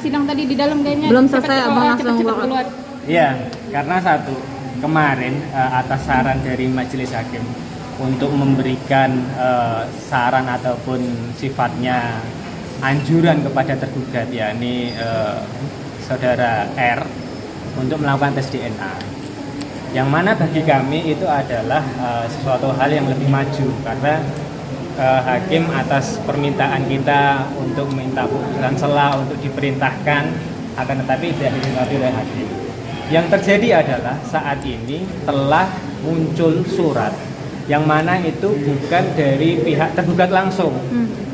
sidang tadi di dalam kayaknya belum selesai, abang langsung keluar. Iya, karena satu kemarin atas saran dari majelis hakim untuk memberikan saran ataupun sifatnya anjuran kepada tergugat, yakni saudara R, untuk melakukan tes DNA. Yang mana bagi kami itu adalah sesuatu hal yang lebih maju, karena hakim atas permintaan kita untuk minta putusan sela untuk diperintahkan, akan tetapi tidak dilengkapi oleh hakim. Yang terjadi adalah saat ini telah muncul surat yang mana itu bukan dari pihak tergugat langsung.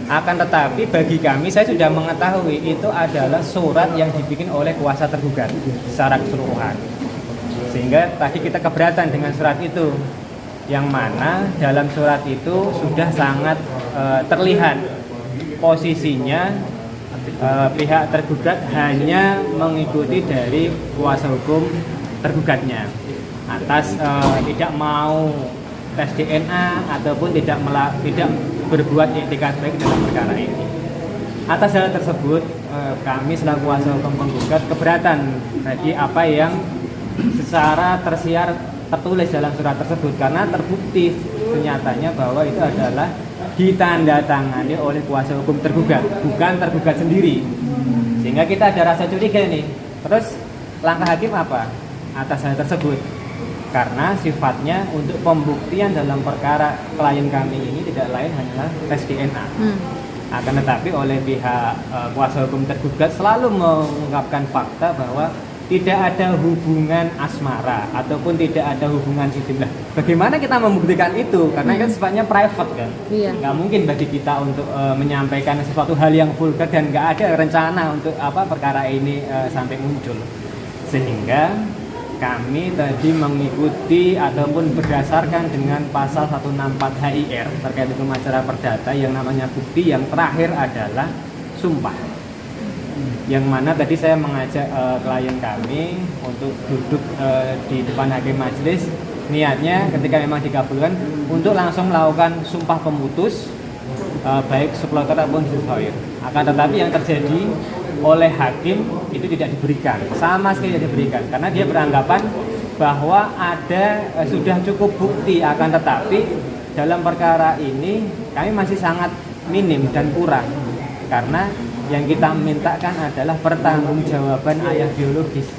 Akan tetapi bagi kami, saya sudah mengetahui itu adalah surat yang dibikin oleh kuasa tergugat secara keseluruhan. Sehingga tadi kita keberatan dengan surat itu, yang mana dalam surat itu sudah sangat terlihat posisinya pihak tergugat hanya mengikuti dari kuasa hukum tergugatnya atas tidak mau tes DNA ataupun tidak berbuat etikat baik dalam perkara ini. Atas hal tersebut kami selaku kuasa hukum penggugat keberatan bagi apa yang secara tersiar tertulis dalam surat tersebut, karena terbukti senyatanya bahwa itu adalah ditandatangani oleh kuasa hukum tergugat, bukan tergugat sendiri. Sehingga kita ada rasa curiga nih. Terus langkah hakim apa atas hal tersebut? Karena sifatnya untuk pembuktian dalam perkara klien kami ini tidak lain hanyalah tes DNA. Akan tetapi oleh pihak kuasa hukum tergugat selalu mengungkapkan fakta bahwa tidak ada hubungan asmara ataupun tidak ada hubungan intim. Bagaimana kita membuktikan itu? Karena kan sifatnya private kan. Iya. Nggak mungkin bagi kita untuk menyampaikan sesuatu hal yang vulgar dan nggak ada rencana untuk perkara ini sampai muncul. Sehingga kami tadi mengikuti ataupun berdasarkan dengan pasal 164 HIR terkait hukum acara perdata, yang namanya bukti yang terakhir adalah sumpah. Yang mana tadi saya mengajak klien kami untuk duduk di depan hakim majelis, niatnya ketika memang dikabulkan untuk langsung melakukan sumpah pemutus baik suploter ataupun disoir. Akan tetapi yang terjadi oleh hakim itu tidak diberikan, sama sekali tidak diberikan, karena dia beranggapan bahwa ada sudah cukup bukti. Akan tetapi dalam perkara ini kami masih sangat minim dan kurang, karena yang kita mintakan adalah pertanggungjawaban ayah biologis.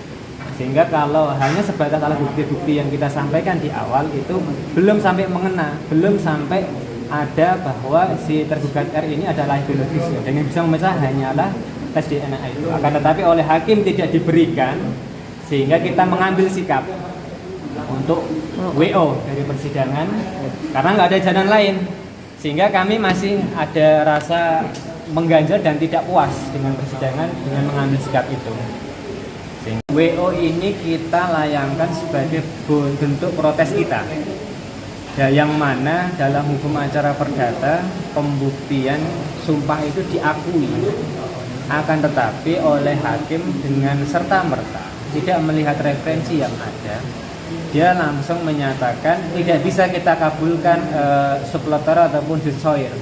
Sehingga kalau hanya sebatas alat bukti-bukti yang kita sampaikan di awal itu belum sampai mengena, belum sampai ada bahwa si tergugat R ini adalah ayah biologis, dan yang bisa memecah hanyalah tes DNA itu. Akan tetapi oleh hakim tidak diberikan, sehingga kita mengambil sikap untuk WO dari persidangan karena nggak ada jalan lain. Sehingga kami masih ada rasa mengganjal dan tidak puas dengan persidangan dengan mengambil sikap itu. Sehingga WO ini kita layangkan sebagai bentuk protes kita. Yang mana dalam hukum acara perdata pembuktian sumpah itu diakui, akan tetapi oleh hakim dengan serta-merta tidak melihat referensi yang ada, dia langsung menyatakan tidak bisa kita kabulkan suploter ataupun disoir,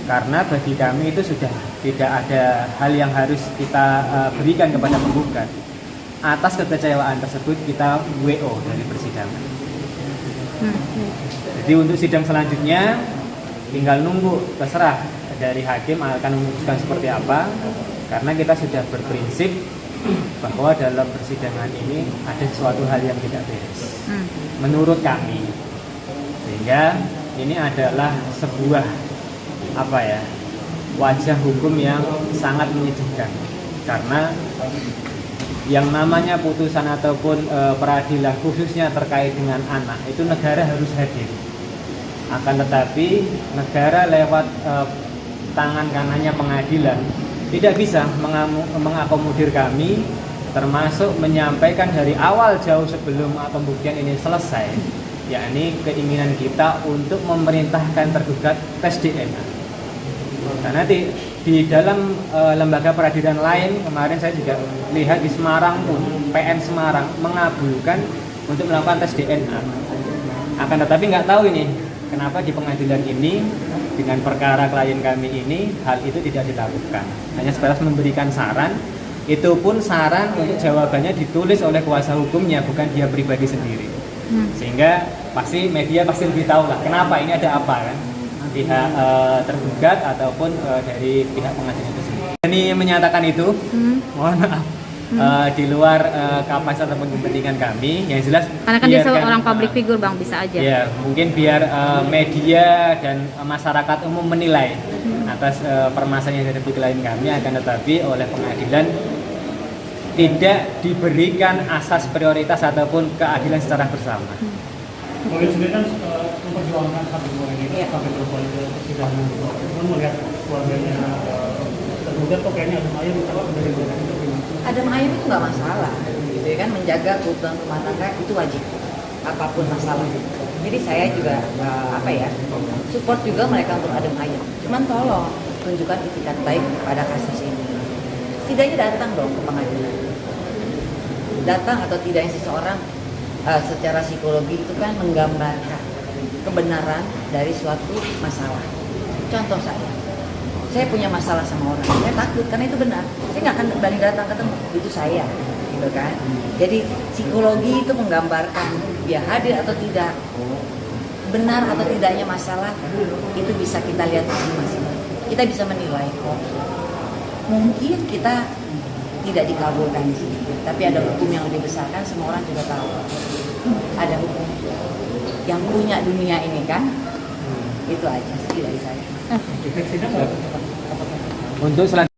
karena bagi kami itu sudah tidak ada hal yang harus kita berikan kepada penggugat. Atas kekecewaan tersebut kita WO dari persidangan. Jadi untuk sidang selanjutnya tinggal nunggu, terserah dari hakim akan memutuskan seperti apa, karena kita sudah berprinsip bahwa dalam persidangan ini ada sesuatu hal yang tidak beres menurut kami. Sehingga ini adalah sebuah wajah hukum yang sangat menyedihkan, karena yang namanya putusan ataupun peradilan khususnya terkait dengan anak itu negara harus hadir. Akan tetapi negara lewat tangan kanannya pengadilan tidak bisa mengakomodir kami, termasuk menyampaikan dari awal jauh sebelum pembuktian ini selesai, yakni keinginan kita untuk memerintahkan tergugat tes DNA. Karena di dalam lembaga peradilan lain kemarin saya juga lihat di Semarang pun PN Semarang mengabulkan untuk melakukan tes DNA. Akan tetapi nggak tahu ini kenapa di pengadilan ini dengan perkara klien kami ini hal itu tidak dilakukan. Hanya sebatas memberikan saran Itu pun saran untuk jawabannya ditulis oleh kuasa hukumnya, bukan dia pribadi sendiri. Sehingga pasti media pasti lebih tahu lah kenapa ini ada apa kan, pihak tergugat ataupun dari pihak pengadilan itu sendiri. Ini menyatakan itu, mohon maaf. Di luar kapasitas ataupun kepentingan kami, yang jelas karena kan dia seorang public figure Bang, bisa aja ya mungkin biar media dan masyarakat umum menilai atas permasalahan yang dihadapi klien kami, akan tetapi oleh pengadilan tidak diberikan asas prioritas ataupun keadilan secara bersama. Mungkin sendiri kan memperjuangkan satu dua ini sampai berbuat ke persidangan, namun melihat keluarganya tergugat kok kayaknya ada ayam dari Adem ayam itu nggak masalah, gitu ya kan, menjaga keutuhan rumah tangga itu wajib, apapun masalah. Jadi saya juga support juga mereka untuk adem ayam. Cuman tolong tunjukkan itikat baik pada kasus ini. Setidaknya datang dong ke pengadilan. Datang atau tidaknya seseorang secara psikologi itu kan menggambarkan kebenaran dari suatu masalah. Contoh saya punya masalah sama orang, saya takut karena itu benar, saya nggak akan berani datang ketemu, itu saya, gitu kan. Jadi psikologi itu menggambarkan dia hadir atau tidak, benar atau tidaknya masalah itu bisa kita lihat masing-masing. Kita bisa menilai, mungkin kita tidak dikabulkan di sini, tapi ada hukum yang lebih besar kan, semua orang juga tahu ada hukum yang punya dunia ini kan. Itu aja sih dari saya. Untuk selanjutnya